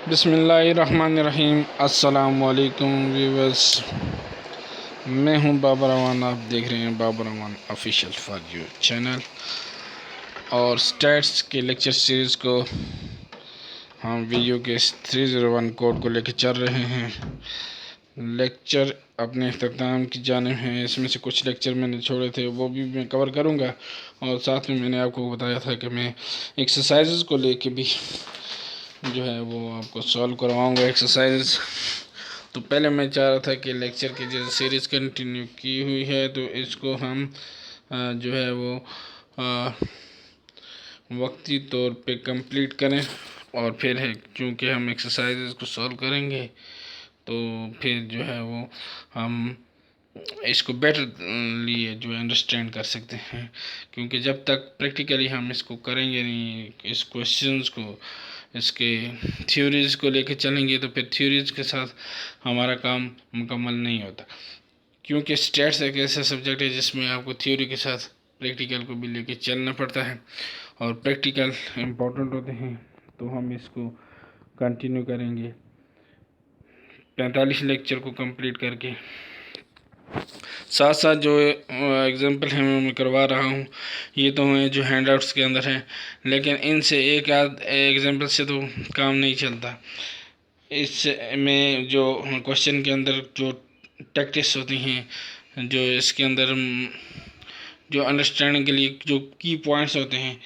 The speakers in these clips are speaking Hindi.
बिस्मिल्लाहिर्रहमानिर्रहीम। अस्सलाम वालेकुम व्यूअर्स, मैं हूं बाबर रहमान। आप देख रहे हैं Babar Rahman official for you channel. और स्टैट्स के लेक्चर सीरीज़ को हम वीडियो के 301 कोड को लेकर चल रहे हैं। लेक्चर अपने अख्ताम की जानिब हैं। इसमें से कुछ लेक्चर मैंने छोड़े थे, वो भी मैं कवर करूँगा। और साथ में मैंने आपको बताया था कि मैं एक्सरसाइजेज़ को लेके भी जो है वो आपको सॉल्व करवाऊँगा एक्सरसाइज। तो पहले मैं चाह रहा था कि लेक्चर की जो सीरीज़ कंटिन्यू की हुई है तो इसको हम जो है वो वक्ती तौर पे कंप्लीट करें। और फिर है क्योंकि हम एक्सरसाइजेज को सॉल्व करेंगे तो फिर जो है वो हम इसको बेटर लिए जो अंडरस्टैंड कर सकते हैं। क्योंकि जब तक प्रैक्टिकली हम इसको करेंगे नहीं, इस क्वेश्चंस को, इसके थ्योरीज़ को लेकर चलेंगे तो फिर थ्योरीज़ के साथ हमारा काम मुकम्मल नहीं होता। क्योंकि स्टैट्स एक ऐसा सब्जेक्ट है जिसमें आपको थ्योरी के साथ प्रैक्टिकल को भी लेकर चलना पड़ता है और प्रैक्टिकल इम्पोर्टेंट होते हैं। तो हम इसको कंटिन्यू करेंगे 45 लेक्चर को कंप्लीट करके। साथ साथ जो एग्जांपल है मैं करवा रहा हूँ, ये तो हैं जो हैंडआउट्स के अंदर हैं, लेकिन इनसे एक आध एग्जांपल से तो काम नहीं चलता। इसमें जो क्वेश्चन के अंदर जो टैक्टिक्स होती हैं, जो इसके अंदर जो अंडरस्टैंडिंग के लिए जो की पॉइंट्स होते हैं,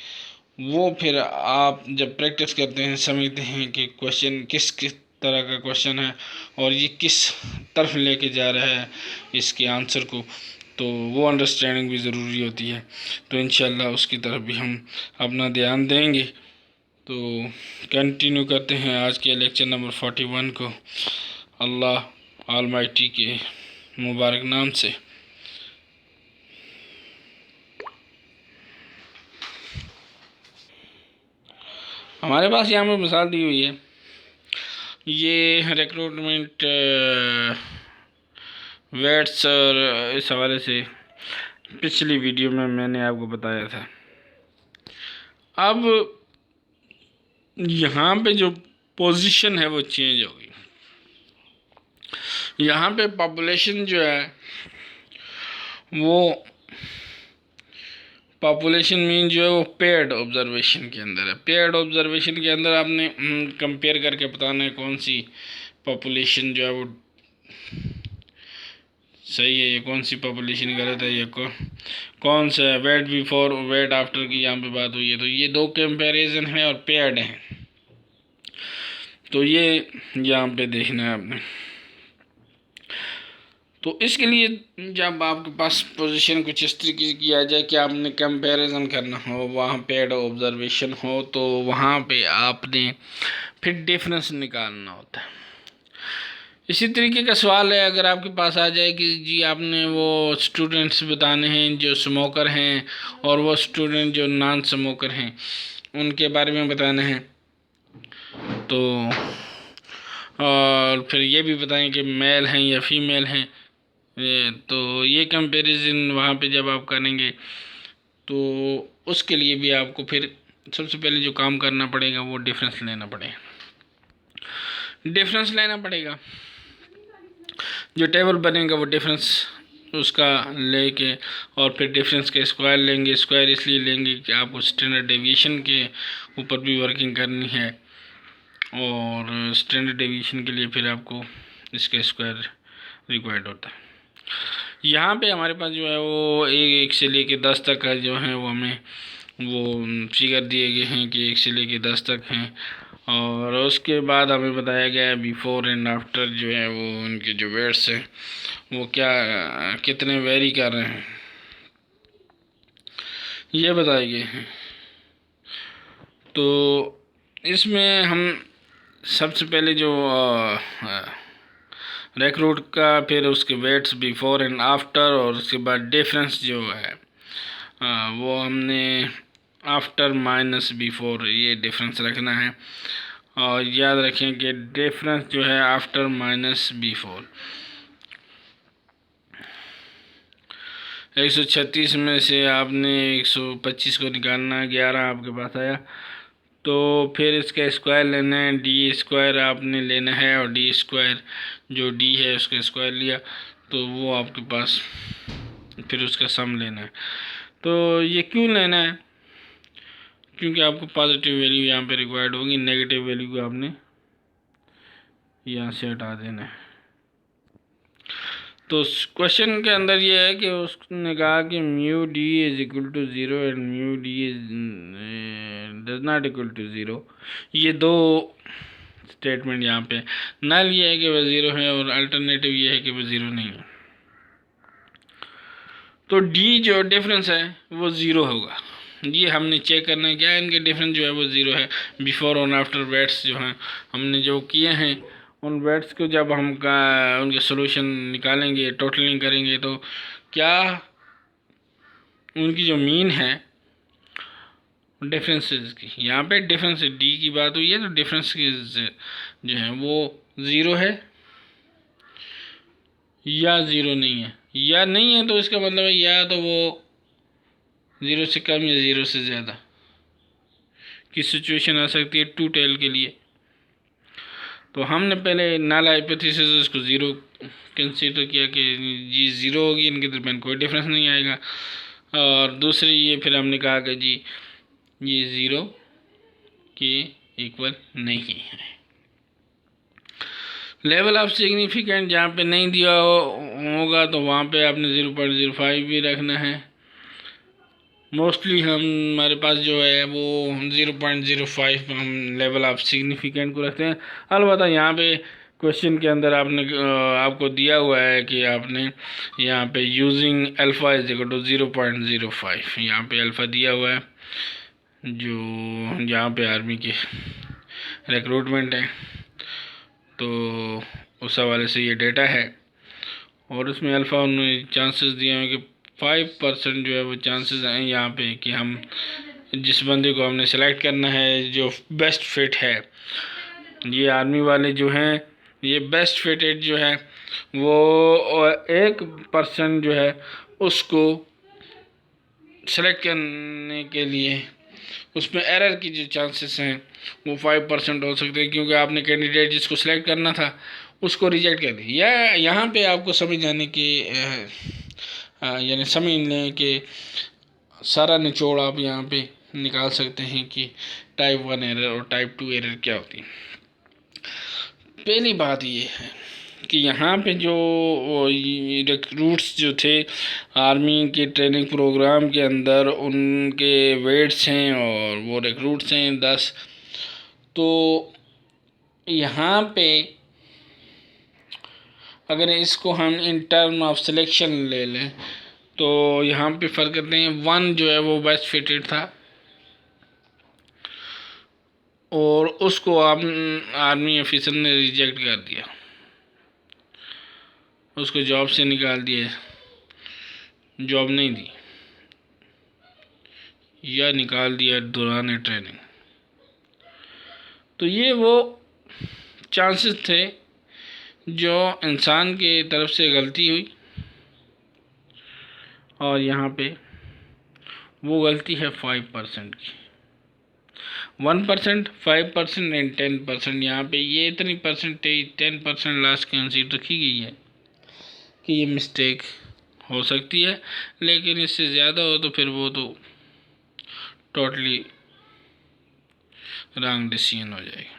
वो फिर आप जब प्रैक्टिस करते हैं समझते हैं कि क्वेश्चन किस किस तरह का क्वेश्चन है और ये किस तरफ लेके जा रहा है इसके आंसर को, तो वो अंडरस्टैंडिंग भी ज़रूरी होती है। तो इंशाल्लाह उसकी तरफ भी हम अपना ध्यान देंगे। तो कंटिन्यू करते हैं आज के लेक्चर नंबर 41 को अल्लाह ऑलमाइटी के मुबारक नाम से। हमारे पास यहाँ पर मिसाल दी हुई है, ये रिक्रूटमेंट वेट्स, और इस हवाले से पिछली वीडियो में मैंने आपको बताया था। अब यहाँ पे जो पोजीशन है वो चेंज होगी। यहाँ पे पॉपुलेशन जो है वो पॉपुलेशन मीन जो है वो पेयर्ड ऑब्जर्वेशन के अंदर है। पेयर्ड ऑब्जर्वेशन के अंदर आपने कंपेयर करके बताना है कौन सी पॉपुलेशन जो है वो सही है, ये कौन सी पॉपुलेशन गलत है, ये कौन सा है। वेट बिफोर वेट आफ्टर की यहाँ पे बात हुई है, तो ये दो कंपैरिजन है और पेयर्ड हैं। तो ये यहाँ पे देखना है आपने। तो इसके लिए जब आपके पास पोजीशन कुछ इस तरीके से किया जाए कि आपने कंपैरिजन करना हो, वहाँ पेड ऑब्जर्वेशन हो, तो वहाँ पे आपने फिर डिफरेंस निकालना होता है। इसी तरीके का सवाल है अगर आपके पास आ जाए कि जी आपने वो स्टूडेंट्स बताने हैं जो स्मोकर हैं और वो स्टूडेंट जो नॉन स्मोकर हैं उनके बारे में बताना है, तो और फिर ये भी बताएं कि मेल हैं या फीमेल हैं। तो ये कंपैरिजन वहाँ पे जब आप करेंगे तो उसके लिए भी आपको फिर सबसे पहले जो काम करना पड़ेगा वो डिफरेंस लेना पड़ेगा। डिफरेंस लेना पड़ेगा, जो टेबल बनेगा वो डिफरेंस उसका लेके और फिर डिफरेंस के स्क्वायर लेंगे। स्क्वायर इसलिए लेंगे कि आपको स्टैंडर्ड डेविएशन के ऊपर भी वर्किंग करनी है, और स्टैंडर्ड डेविएशन के लिए फिर आपको इसका स्क्वायर रिक्वायर्ड होता है। यहाँ पे हमारे पास जो है वो एक से लेके 10 तक का जो है वो हमें वो फिगर दिए गए हैं कि 1 से लेके 10 तक हैं, और उसके बाद हमें बताया गया है बिफोर एंड आफ्टर जो है वो उनके जो वेट्स हैं वो क्या कितने वेरी कर रहे हैं ये बताए गए हैं। तो इसमें हम सबसे पहले जो रिक्रूट का, फिर उसके वेट्स बिफोर एंड आफ्टर, और उसके बाद डिफरेंस जो है वो हमने आफ्टर माइनस बिफोर ये डिफरेंस रखना है। और याद रखें कि डिफरेंस जो है आफ्टर माइनस बिफोर। 136 में से आपने 125 को निकालना है, 11 आपके पास आया, तो फिर इसका स्क्वायर लेना है, डी स्क्वायर आपने लेना है, और डी स्क्वायर जो डी है उसका स्क्वायर लिया तो वो आपके पास फिर उसका सम लेना है। तो ये क्यों लेना है? क्योंकि आपको पॉजिटिव वैल्यू यहाँ पे रिक्वायर्ड होगी, नेगेटिव वैल्यू को आपने यहाँ से हटा देना है। तो क्वेश्चन के अंदर ये है कि उसने कहा कि mu D is equal to zero and mu D is does not equal to zero. ये दो स्टेटमेंट यहाँ पे, नल ये है कि वह ज़ीरो है और अल्टरनेटिव ये है कि वह ज़ीरो नहीं है। तो डी जो डिफरेंस है वो ज़ीरो होगा। ये हमने चेक करना है क्या है, इनके डिफरेंस जो है वो ज़ीरो है। बिफोर और आफ्टर वेट्स जो हैं हमने जो किए हैं उन वेट्स को जब हम उनके सोल्यूशन निकालेंगे, टोटलिंग करेंगे, तो क्या उनकी जो मीन है डिफरेंसेस की, यहाँ पे डिफरेंस डी की बात हुई है तो डिफरेंस की जो है वो ज़ीरो है या ज़ीरो नहीं है। या नहीं है तो इसका मतलब है या तो वो ज़ीरो से कम या ज़ीरो से ज़्यादा की सिचुएशन आ सकती है टू टेल के लिए। तो हमने पहले नल हाइपोथेसिस उसको ज़ीरो कंसीडर किया कि जी ज़ीरो होगी, इनके दरमियान कोई डिफरेंस नहीं आएगा। और दूसरी ये फिर हमने कहा कि जी ये ज़ीरो के इक्वल नहीं है। लेवल ऑफ सिग्निफिकेंट जहाँ पे नहीं दिया होगा तो वहाँ पे आपने 0.05 भी रखना है। मोस्टली हमारे पास जो है वो 0.05 हम लेवल ऑफ सिग्निफिकेंट को रखते हैं। अलबत्ता यहाँ पे क्वेश्चन के अंदर आपको दिया हुआ है कि आपने यहाँ पे using alpha is equal to 0.05, यहाँ पे अल्फ़ा दिया हुआ है जो यहाँ पे आर्मी के रिक्रूटमेंट है, तो उस हवाले से ये डेटा है। और उसमें अल्फ़ा उन्होंने चांसेस दिए हैं कि 5% जो है वो चांसेस हैं यहाँ पे कि हम जिस बंदे को हमने सेलेक्ट करना है जो बेस्ट फिट है, ये आर्मी वाले जो हैं ये बेस्ट फिटेड जो है वो 1% जो है उसको सेलेक्ट करने के लिए उसमें एरर की जो चांसेस हैं वो 5% हो सकते हैं, क्योंकि आपने कैंडिडेट जिसको सेलेक्ट करना था उसको रिजेक्ट कर दिया। या यहाँ पे आपको समझ आने की यानी समझ लें कि सारा निचोड़ आप यहाँ पे निकाल सकते हैं कि टाइप 1 एरर और टाइप 2 एरर क्या होती है। पहली बात ये है कि यहाँ पे जो रिक्रूट्स जो थे आर्मी के ट्रेनिंग प्रोग्राम के अंदर उनके वेट्स हैं और वो रिक्रूट्स हैं 10। तो यहाँ पे अगर इसको हम इन टर्म ऑफ सिलेक्शन ले लें तो यहाँ पे फ़र्क करते हैं। 1 जो है वो बेस्ट फिटेड था और उसको आप आर्मी ऑफिसर ने रिजेक्ट कर दिया, उसको जॉब से निकाल दिया, जॉब नहीं दी या निकाल दिया दौरान ट्रेनिंग। तो ये वो चांसेस थे जो इंसान के तरफ से गलती हुई और यहाँ पे वो गलती है 5% की। 1%, 5% एंड 10%। यहाँ पे ये इतनी परसेंटेज 10% लास्ट कंसीडर रखी गई है कि ये मिस्टेक हो सकती है, लेकिन इससे ज़्यादा हो तो फिर वो तो टोटली रॉन्ग डिसीजन हो जाएगा।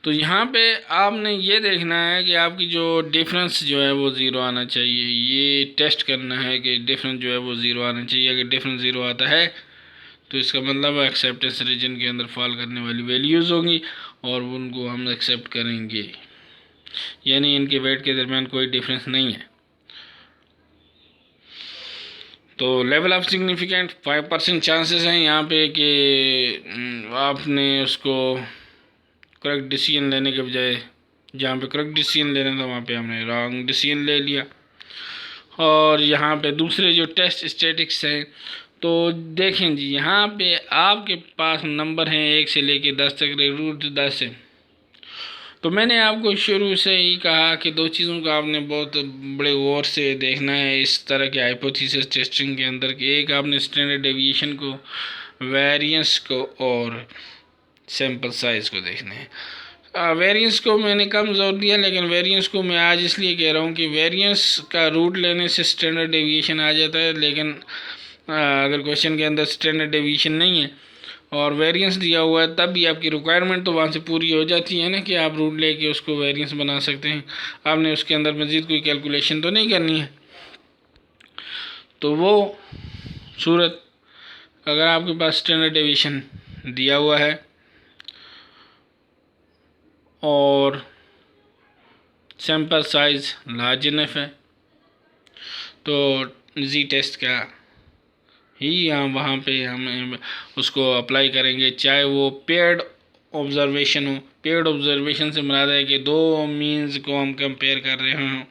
तो यहाँ पे आपने ये देखना है कि आपकी जो डिफरेंस जो है वो ज़ीरो आना चाहिए। ये टेस्ट करना है कि डिफरेंस जो है वो ज़ीरो आना चाहिए। अगर डिफरेंस ज़ीरो आता है तो इसका मतलब एक्सेप्टेंस रीजन के अंदर फॉल करने वाली वैल्यूज़ होंगी और उनको हम एक्सेप्ट करेंगे, यानी इनके वेट के दरमियान कोई डिफरेंस नहीं है। तो लेवल ऑफ सिग्निफिकेंट 5% चांसेस हैं यहाँ पे कि आपने उसको करेक्ट डिसीजन लेने के बजाय जहाँ पे करेक्ट डिसीजन लेना था वहाँ पे हमने रॉन्ग डिसीजन ले लिया। और यहाँ पे दूसरे जो टेस्ट स्टैटिक्स हैं तो देखें जी, यहाँ पे आपके पास नंबर हैं 1 से लेके 10 तक, रूट 10 है। तो मैंने आपको शुरू से ही कहा कि दो चीज़ों का आपने बहुत बड़े गौर से देखना है इस तरह के हाइपोथेसिस टेस्टिंग के अंदर कि एक आपने स्टैंडर्ड डेविएशन को वेरिएंस को और सैंपल साइज़ को देखने हैं। वेरिएंस को मैंने कम जोर दिया, लेकिन वेरिएंस को मैं आज इसलिए कह रहा हूँ कि वेरिएंस का रूट लेने से स्टैंडर्ड डेविएशन आ जाता है, लेकिन अगर क्वेश्चन के अंदर स्टैंडर्ड डेविएशन नहीं है और वेरिएंस दिया हुआ है तब भी आपकी रिक्वायरमेंट तो वहाँ से पूरी हो जाती है ना कि आप रूट लेके उसको वेरिएंस बना सकते हैं। आपने उसके अंदर मज़ीद कोई कैलकुलेशन तो नहीं करनी है। तो वो सूरत अगर आपके पास स्टैंडर्ड डेविएशन दिया हुआ है और सैंपल साइज़ लार्ज इनफ है तो जी टेस्ट का ही हम वहाँ पे हम उसको अप्लाई करेंगे, चाहे वो पेयर्ड ऑब्जर्वेशन हो। पेयर्ड ऑब्जर्वेशन से मुराद है कि दो मीन्स को हम कंपेयर कर रहे हों,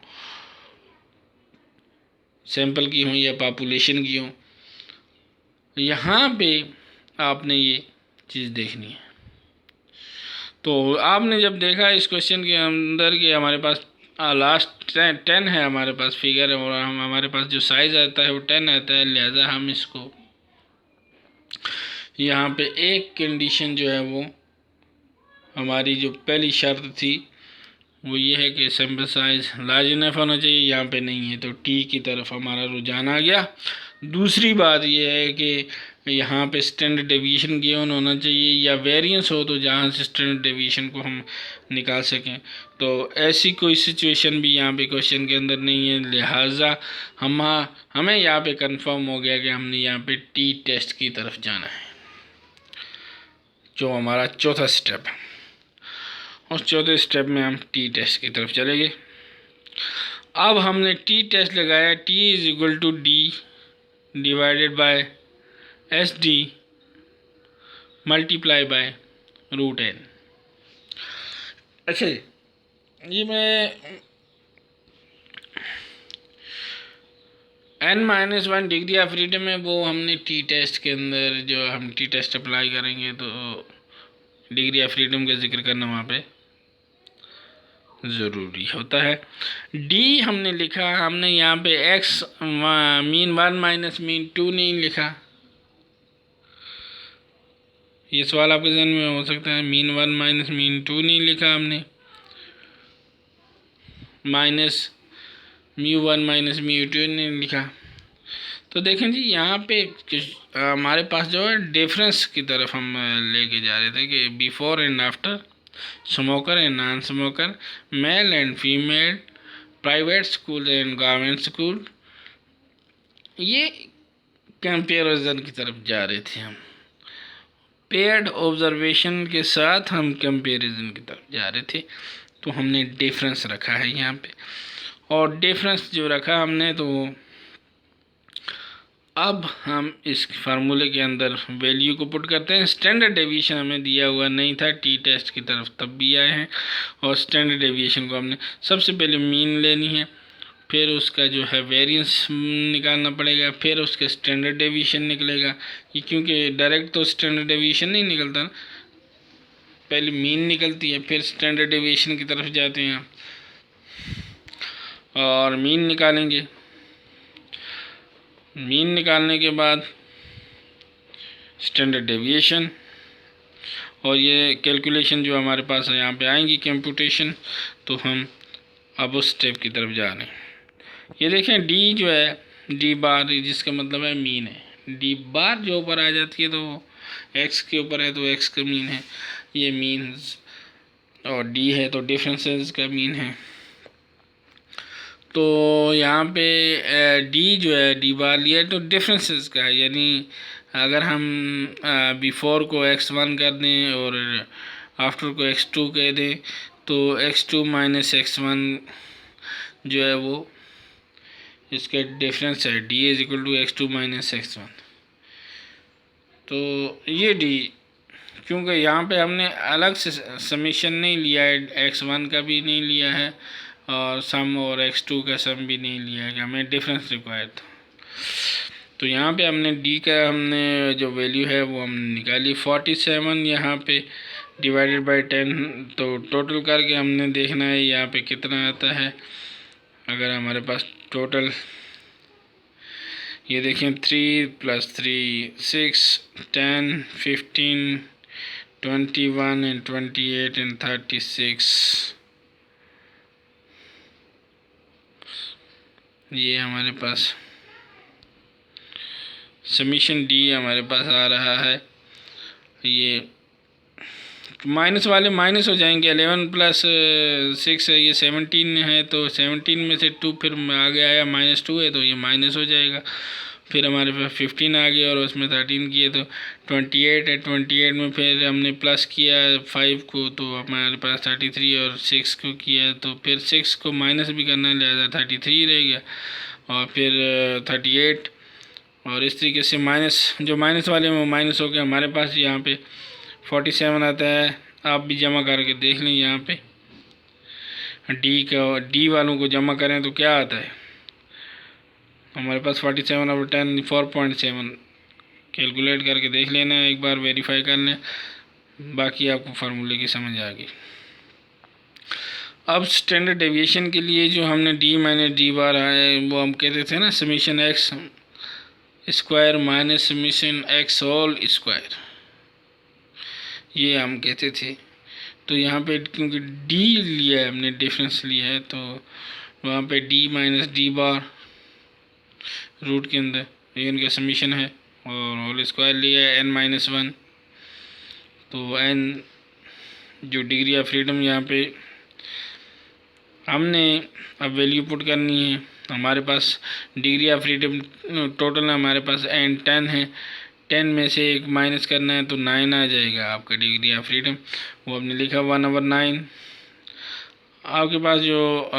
सैंपल की हों या पॉपुलेशन की हों। यहाँ पे आपने ये चीज़ देखनी है। तो आपने जब देखा इस क्वेश्चन के अंदर कि हमारे पास लास्ट 10 है हमारे पास फिगर है और हमारे पास जो साइज़ आता है वो 10 आता है, लिहाजा हम इसको यहाँ पे एक कंडीशन जो है वो हमारी जो पहली शर्त थी वो ये है कि सैंपल साइज लार्ज इनफ होना चाहिए, यहाँ पे नहीं है तो टी की तरफ हमारा रुझान आ गया। दूसरी बात ये है कि यहाँ पे स्टैंडर्ड डेविएशन गिवन होना चाहिए या वेरिएंस हो तो जहाँ से स्टैंडर्ड डेविएशन को हम निकाल सकें। तो ऐसी कोई सिचुएशन भी यहाँ पे क्वेश्चन के अंदर नहीं है, लिहाजा हमें यहाँ पे कंफर्म हो गया कि हमने यहाँ पे टी टेस्ट की तरफ जाना है, जो हमारा चौथा स्टेप है। उस चौथे स्टेप में हम टी टेस्ट की तरफ चलेंगे। अब हमने टी टेस्ट लगाया, T is equal to D divided by S D multiply by root N. अच्छा, ये मैं n-1 डिग्री ऑफ फ्रीडम है वो हमने टी टेस्ट के अंदर जो हम टी टेस्ट अप्लाई करेंगे तो डिग्री ऑफ फ्रीडम का जिक्र करना वहाँ पे ज़रूरी होता है। डी हमने लिखा, हमने यहाँ पे एक्स मीन 1 माइनस मीन 2 नहीं लिखा। ये सवाल आपके जहन में हो सकता है, मीन 1 माइनस मीन 2 नहीं लिखा हमने, माइनस म्यू 1 माइनस म्यू 2 नहीं लिखा। तो देखें जी यहाँ पे हमारे पास जो है डिफरेंस की तरफ हम लेके जा रहे थे कि before and after, smoker and non smoker, male and female, private school and government school, ये कंपेरिजन की तरफ जा रहे थे हम। पेयर्ड ऑब्जर्वेशन के साथ हम कंपेरिजन की तरफ जा रहे थे, तो हमने डिफरेंस रखा है यहाँ पे। और डिफरेंस जो रखा हमने तो अब हम इस फार्मूले के अंदर वैल्यू को पुट करते हैं। स्टैंडर्ड डेविएशन हमें दिया हुआ नहीं था, टी टेस्ट की तरफ तब भी आए हैं और स्टैंडर्ड डेविएशन को हमने सबसे पहले मीन लेनी है, फिर उसका जो है वेरिएंस निकालना पड़ेगा, फिर उसके स्टैंडर्ड डेविएशन निकलेगा। ये क्योंकि डायरेक्ट तो स्टैंडर्ड डेविएशन नहीं निकलता ना, पहले मीन निकलती है फिर स्टैंडर्ड डेविएशन की तरफ जाते हैं और मीन निकालेंगे। मीन निकालने के बाद स्टैंडर्ड डेविएशन और ये कैलकुलेशन जो हमारे पास है यहाँ पे आएंगी कंप्यूटेशन। तो हम अब उस स्टेप की तरफ जा रहे हैं। ये देखें डी जो है, डी बार जिसका मतलब है मीन है, डी बार जो ऊपर आ जाती है तो एक्स के ऊपर है तो एक्स का मीन है, ये मीन्स, और डी है तो डिफरेंसेस का मीन है। तो यहाँ पे डी जो है, डी बार लिया है तो डिफरेंसेस का है, यानी अगर हम बिफोर को x1 कर दें और आफ्टर को x2 कह दें तो x2 माइनस x1 जो है वो इसका डिफरेंस है, D is equal to x2 minus x1। तो ये डी, क्योंकि यहाँ पे हमने अलग से समीशन नहीं लिया है, x1 का भी नहीं लिया है और सम और x2 का सम भी नहीं लिया है, कि हमें डिफरेंस रिक्वायर्ड था। तो यहाँ पे हमने डी का हमने जो वैल्यू है वो हमने निकाली 47 यहाँ पे डिवाइडेड बाय 10। तो टोटल करके हमने देखना है यहाँ पे कितना आता है। अगर हमारे पास टोटल ये देखें 3 + 3 6 10 15 21 and 28 and 36। ये हमारे पास समीशन डी हमारे पास आ रहा है। ये माइनस वाले माइनस हो जाएंगे। 11 + 6 है, ये 17 है, तो 17 में से 2 फिर आगे आया -2 है, तो ये माइनस हो जाएगा। फिर हमारे पास 15 आ गया और उसमें 13 किए तो 28 है। 28 में फिर हमने प्लस किया 5 को, तो हमारे पास 33, और 6 को किया तो फिर 6 को माइनस भी करना है, लिहाजा 33 रह गया, और फिर 38, और इस तरीके से माइनस, जो माइनस वाले में वो माइनस हो गया। हमारे पास यहाँ पे 47 आता है। आप भी जमा करके देख लें। यहाँ पे डी वालों को जमा करें तो क्या आता है हमारे पास 47/10 4.7। कैलकुलेट करके देख लेना, एक बार वेरीफाई कर लें, बाकी आपको फार्मूले की समझ आ गई। अब स्टैंडर्ड डेविएशन के लिए जो हमने डी माइनस डी बार आए, वो हम कहते थे ना summation X square minus summation X whole square, ये हम कहते थे। तो यहाँ पे क्योंकि डी लिया है हमने, डिफरेंस लिया है, तो वहाँ पे D minus D bar root के अंदर ये इनका समीशन है, और होल स्क्वायर लिया है n-1। तो n जो डिग्री ऑफ फ्रीडम यहाँ पे हमने अब वैल्यू पुट करनी है। हमारे पास डिग्री ऑफ फ्रीडम टोटल हमारे पास n 10 है। 10 में से एक माइनस करना है तो 9 आ जाएगा आपका डिग्री ऑफ फ्रीडम, वो हमने लिखा 1/9। आपके पास जो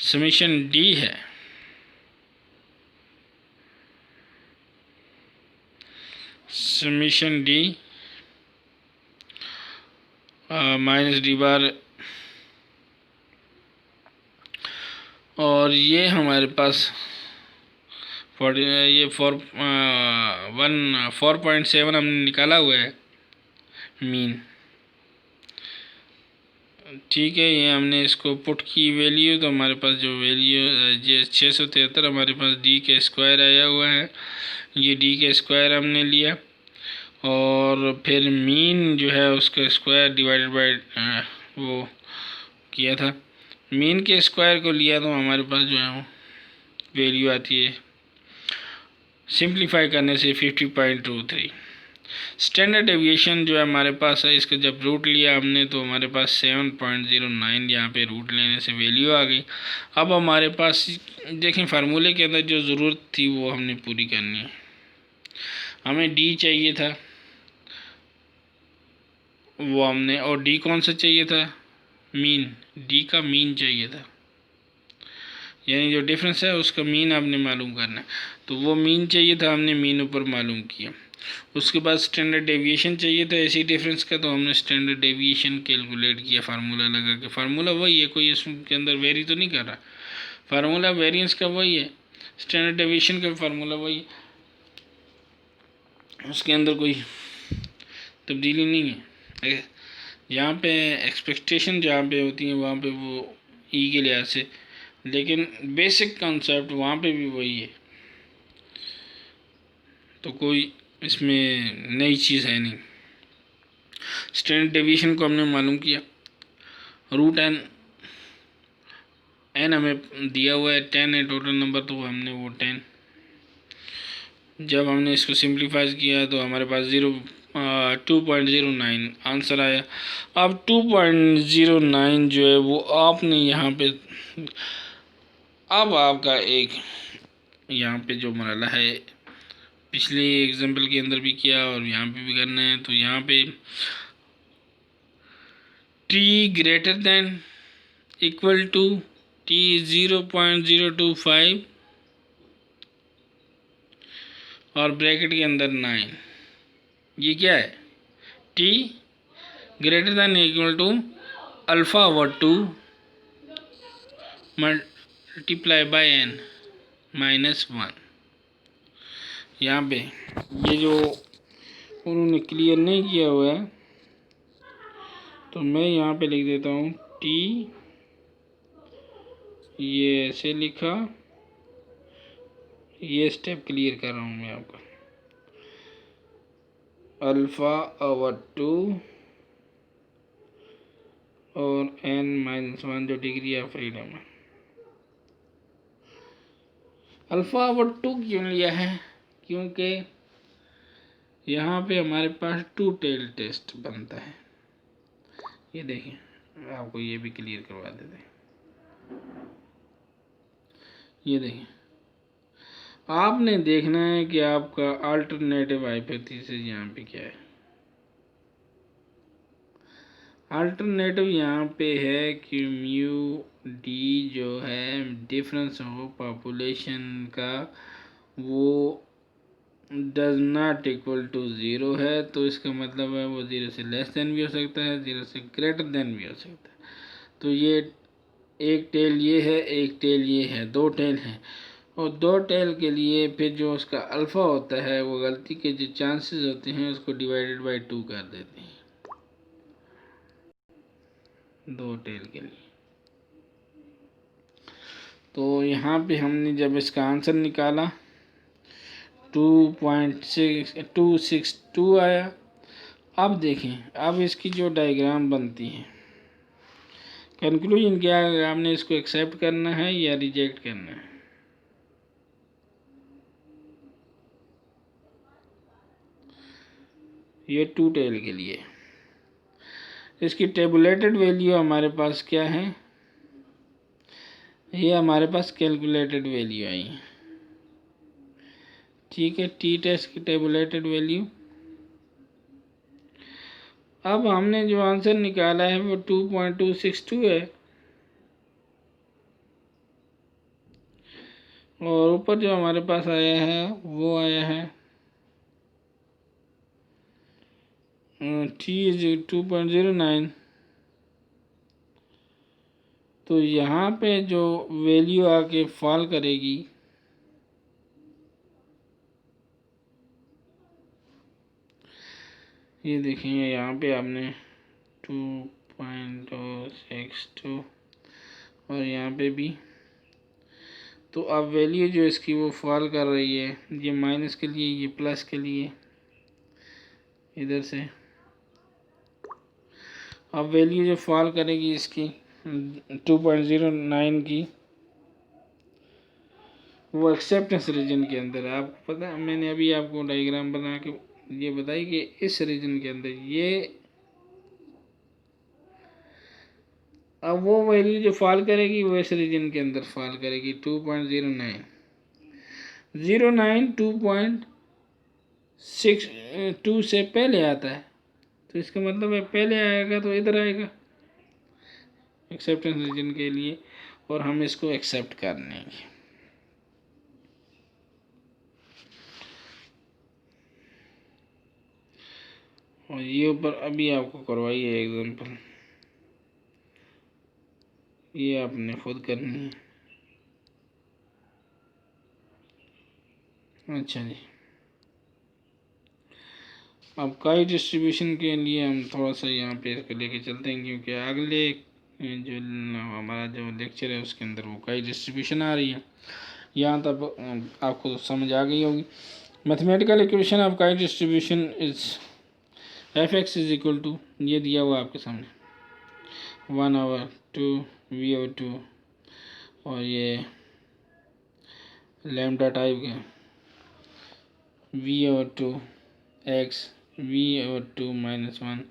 समीशन डी है, समीशन डी माइनस डी बार, और ये हमारे पास 4.7 हमने निकाला हुआ है मीन। ठीक है, ये हमने इसको पुट की वैल्यू, तो हमारे पास जो वैल्यू ये 673 हमारे पास डी के स्क्वायर आया हुआ है। ये डी के स्क्वायर हमने लिया, और फिर मीन जो है उसका स्क्वायर डिवाइडेड बाय वो किया था, मीन के स्क्वायर को लिया, तो हमारे पास जो है वो वैल्यू आती है सिंप्लीफाई करने से 50.23। स्टैंडर्ड डेविएशन जो है हमारे पास है, इसका जब रूट लिया हमने तो हमारे पास 7.09 यहाँ पे रूट लेने से वैल्यू आ गई। अब हमारे पास देखें फार्मूले के अंदर जो ज़रूरत थी वो हमने पूरी करनी है। हमें डी चाहिए था, वो हमने, और डी कौन सा चाहिए था, मीन, डी का मीन चाहिए था, यानी जो डिफरेंस है उसका मीन आपने मालूम करना है। तो वो मीन चाहिए था, हमने मीन ऊपर मालूम किया। उसके बाद स्टैंडर्ड डेविएशन चाहिए था इसी डिफरेंस का, तो हमने स्टैंडर्ड डेविएशन कैलकुलेट किया फार्मूला लगा के। फार्मूला वही है, कोई इसके अंदर वेरी तो नहीं कर रहा, फार्मूला वेरिएंस का वही है, स्टैंडर्ड डेविएशन का फार्मूला वही है, उसके अंदर कोई तब्दीली नहीं है। यहाँ पे एक्सपेक्टेशन जहाँ पे होती है वहाँ पे वो ई के लिहाज से, लेकिन बेसिक कॉन्सेप्ट वहाँ पे भी वही है, तो कोई इसमें नई चीज़ है नहीं। स्टैंडर्ड डेविएशन को हमने मालूम किया, रूट एन हमें दिया हुआ है, 10 है टोटल नंबर, तो हमने वो 10, जब हमने इसको सिंप्लीफाई किया तो हमारे पास 2.09 आंसर आया। अब 2.09 जो है वो आपने यहाँ पे, अब आपका एक यहाँ पे जो मरला है पिछले एग्जाम्पल के अंदर भी किया और यहाँ पे भी करना है। तो यहाँ पे t greater than equal to t 0.025 और ब्रैकेट के अंदर 9, ये क्या है, t greater than equal to α/2 multiply by n -1। यहाँ पे ये जो उन्होंने क्लियर नहीं किया हुआ है, तो मैं यहाँ पे लिख देता हूँ t, ये ऐसे लिखा, ये स्टेप क्लियर कर रहा हूँ मैं आपका। α/2 और n-1 जो डिग्री ऑफ फ्रीडम है। α/2 क्यों लिया है? क्योंकि यहाँ पे हमारे पास 2 टेल टेस्ट बनता है। ये देखिए, आपको ये भी क्लियर करवा देते हैं। ये देखिए, आपने देखना है कि आपका अल्टरनेटिव हाइपोथेसिस यहाँ पे क्या है। अल्टरनेटिव यहाँ पे है कि म्यू डी जो है डिफरेंस ऑफ पॉपुलेशन का वो डज नॉट इक्वल टू 0 है। तो इसका मतलब है वो 0 से लेस देन भी हो सकता है, 0 से ग्रेटर देन भी हो सकता है। तो ये एक टेल ये है, एक टेल ये है, 2 टेल हैं। और 2 टेल के लिए फिर जो उसका अल्फ़ा होता है वो गलती के जो चांसेस होते हैं उसको डिवाइडेड बाय 2 कर देते हैं 2 टेल के लिए। तो यहाँ पे हमने जब इसका आंसर निकाला 2.262 आया। अब देखें, अब इसकी जो डायग्राम बनती है, कंक्लूजन क्या है, आपने इसको एक्सेप्ट करना है या रिजेक्ट करना है। ये 2 टेल के लिए इसकी टेबुलेटेड वैल्यू हमारे पास क्या है, ये हमारे पास कैलकुलेटेड वैल्यू आई है। ठीक है, टी टेस्ट की टेबुलेटेड वैल्यू। अब हमने जो आंसर निकाला है वो 2.262 है और ऊपर जो हमारे पास आया है वो आया है टी इज 2.09। तो यहाँ पे जो वैल्यू आके फॉल करेगी ये देखिए, यहाँ पे आपने 2.62 और यहाँ पे भी। तो अब वैल्यू जो इसकी वो फॉल कर रही है, ये माइनस के लिए, ये प्लस के लिए इधर से। अब वैल्यू जो फॉल करेगी इसकी 2.09 की, वो एक्सेप्टेंस रीजन के अंदर है। आपको पता है, मैंने अभी आपको डायग्राम बना के ये बताई कि इस रीजन के अंदर ये, अब वो वैल्यू जो फॉल करेगी वो इस रीजन के अंदर फॉल करेगी 2.09। 09 2.62 से पहले आता है, तो इसका मतलब है पहले आएगा तो इधर आएगा एक्सेप्टेंस रीजन के लिए, और हम इसको एक्सेप्ट कर लेंगे। और ये ऊपर अभी आपको करवाई है एग्जांपल, ये आपने खुद करनी है। अच्छा जी, अब काई डिस्ट्रीब्यूशन के लिए हम थोड़ा सा यहाँ पे इसको लेके चलते हैं, क्योंकि अगले जो हमारा जो लेक्चर है उसके अंदर वो काई डिस्ट्रीब्यूशन आ रही है। यहाँ तक आपको समझ आ गई होगी। Mathematical equation of chi distribution is f(x) is equal to, ये दिया हुआ आपके सामने 1/2 v/2 और ये लैम्डा टाइप का v/2 x v/2 -1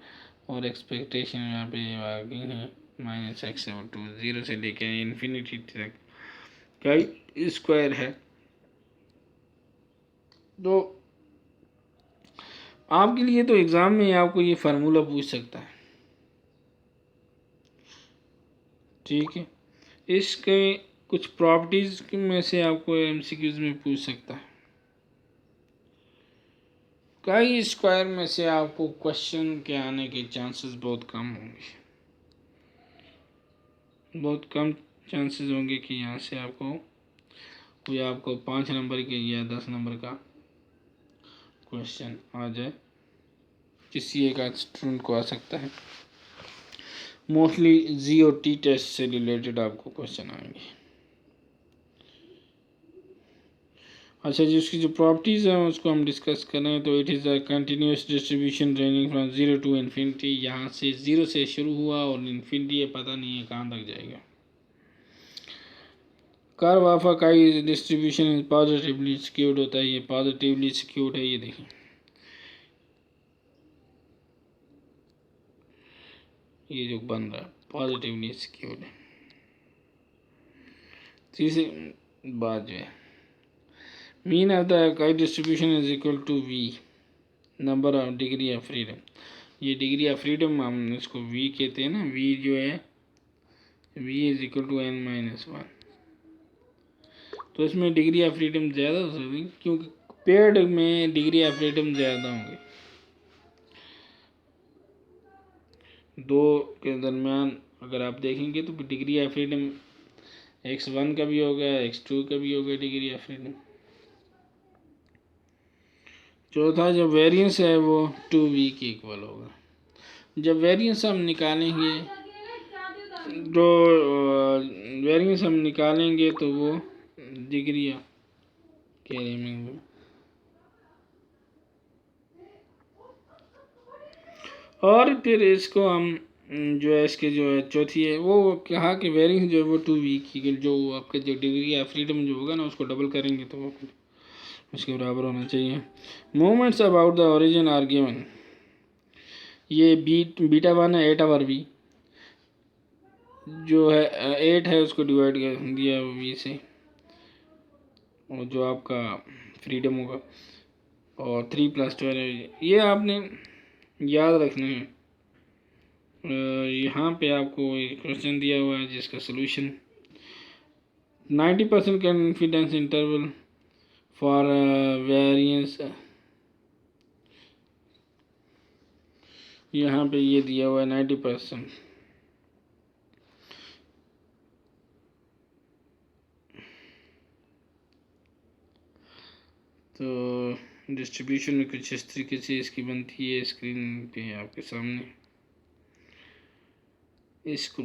और एक्सपेक्टेशन यहाँ पे आ गई है -x/2, 0 से लेकर इन्फिनिटी तक का स्क्वायर है। तो आपके लिए तो एग्ज़ाम में आपको ये फार्मूला पूछ सकता है, ठीक है। इसके कुछ प्रॉपर्टीज़ में से आपको एमसीक्यूज में पूछ सकता है। काई स्क्वायर में से आपको क्वेश्चन के आने के चांसेस बहुत कम होंगे, बहुत कम चांसेस होंगे कि यहाँ से आपको कोई आपको 5 नंबर के या 10 नंबर का क्वेश्चन आ जाए। किसी एक आध स्टूडेंट को आ सकता है, मोस्टली GOT टेस्ट से रिलेटेड आपको क्वेश्चन आएंगे। अच्छा जी, उसकी जो प्रॉपर्टीज़ हैं उसको हम डिस्कस करें तो it is a continuous distribution ranging from zero to infinity. यहाँ से ज़ीरो से शुरू हुआ और इन्फिनिटी है, पता नहीं है कहाँ तक जाएगा। कर्व ऑफ अ काई डिस्ट्रीब्यूशन इज पॉजिटिवली स्क्यूड होता है, ये पॉजिटिवली स्क्यूड है, ये देखिए ये जो बन रहा है पॉजिटिवली स्क्यूड है। तीसरी बात जो है mean of the chi distribution is equal to V number of degree of freedom. ये डिग्री ऑफ फ्रीडम हम इसको वी कहते हैं ना, वी जो है V is equal to n minus one. तो इसमें डिग्री ऑफ फ्रीडम ज़्यादा हो सकती है क्योंकि पेड में डिग्री ऑफ फ्रीडम ज़्यादा होंगे। दो के दरमियान अगर आप देखेंगे तो डिग्री ऑफ फ्रीडम x1 का भी होगा, x2 का भी होगा डिग्री ऑफ फ्रीडम। चौथा जो वेरिएंस है वो 2v के इक्वल होगा। जब वेरिएंस हम निकालेंगे तो वो डिग्री कह रहे हैं और फिर इसको हम जो है इसके जो है चौथी है वो कहा कि वेरिएंस जो है वो 2v की जो आपके जो डिग्री ऑफ फ्रीडम जो होगा ना उसको डबल करेंगे तो वो उसके बराबर होना चाहिए। Movements about the origin are given. ये बीटा वन है 8/v जो है 8 है उसको डिवाइड कर दिया v से और जो आपका फ्रीडम होगा और 3 + 12 है। ये आपने याद रखना है। यहाँ पे आपको एक क्वेश्चन दिया हुआ है जिसका solution 90% confidence interval for variance. यहाँ पे ये दिया हुआ है 90%। तो डिस्ट्रीब्यूशन में कुछ इस तरीके से इसकी बनती है, स्क्रीन पे आपके सामने। इसको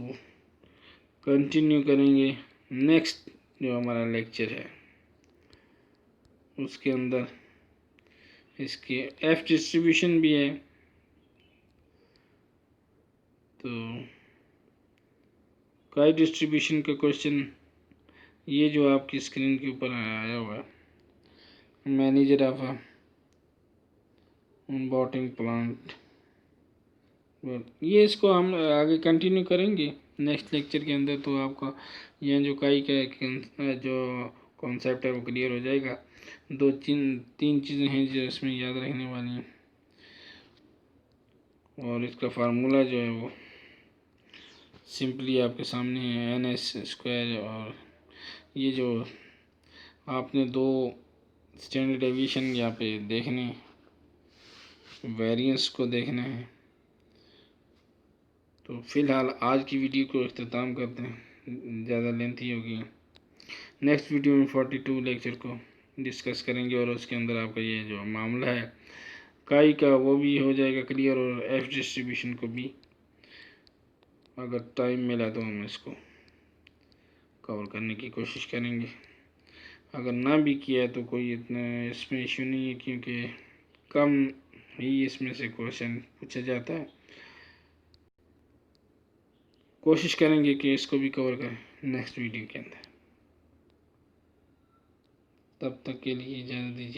कंटिन्यू करेंगे नेक्स्ट जो हमारा लेक्चर है उसके अंदर इसके एफ डिस्ट्रीब्यूशन भी है। तो काई डिस्ट्रीब्यूशन का क्वेश्चन ये जो आपकी स्क्रीन के ऊपर आया हुआ है, मैनेजर ऑफ बॉटिंग प्लांट, ये इसको हम आगे कंटिन्यू करेंगे नेक्स्ट लेक्चर के अंदर। तो आपका यह जो काई का जो कॉन्सेप्ट है वो क्लियर हो जाएगा। तीन चीज़ें हैं जो इसमें याद रखने वाली हैं और इसका फार्मूला जो है वो सिंपली आपके सामने है n² और ये जो आपने दो स्टैंडर्ड डेविएशन यहाँ पे देखने, वेरिएंस को देखना है। तो फिलहाल आज की वीडियो को अख्ताम करते हैं, ज़्यादा लेंथी होगी। नेक्स्ट वीडियो में 42 लेक्चर को डिस्कस करेंगे और उसके अंदर आपका ये जो मामला है काई का वो भी हो जाएगा क्लियर और एफ डिस्ट्रीब्यूशन को भी अगर टाइम मिला तो हम इसको कवर करने की कोशिश करेंगे। अगर ना भी किया तो कोई इतना इसमें इशू नहीं है क्योंकि कम ही इसमें से क्वेश्चन पूछा जाता है। कोशिश करेंगे कि इसको भी कवर करें नेक्स्ट वीडियो के अंदर। तब तक के लिए इजाज़त दीजिए।